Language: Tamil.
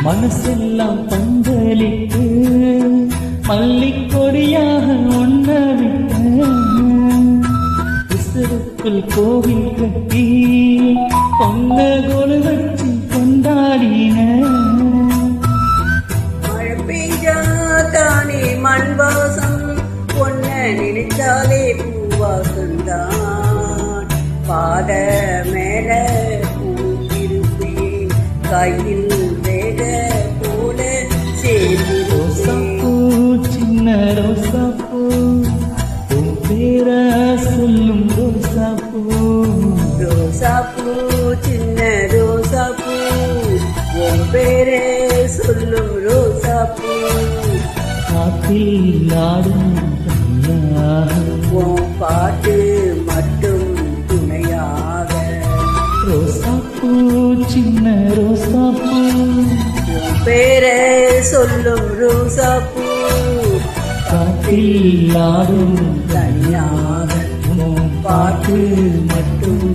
மனசெல்லாம் பந்தலிட்டு மல்லிக்கொடியாக ஒன்னவிட்ட உசுருக்குள் கோவில் கட்டி பொன்ன கொலு வச்சு கொண்டாடின மழை பெய்ஞ்சா தானே மண் வாசம் பொன்ன நினைச்சாலே பூவாசந்தான் பாத மேல பூத்திருப்பேன் கையில் வேத போல ரோசாப்பூ சின்ன ரோசாப்பூ உன் பேர சொல்லும் ரோசாப்பூ ரோசாப்பூ சின்ன ரோசாப்பூ உன் பேரே சொல்லும் ரோசாப்பூ காத்தில் ஆடும் உன் பாட்டு மட்டும் துணையாக ரோசாப்பூ சின்ன ரோசாப்பூ உன் பேரே சொல்லும் ரோசாப்பூ காத்தில் ஆடும் தனியாக பாட்டு மட்டும்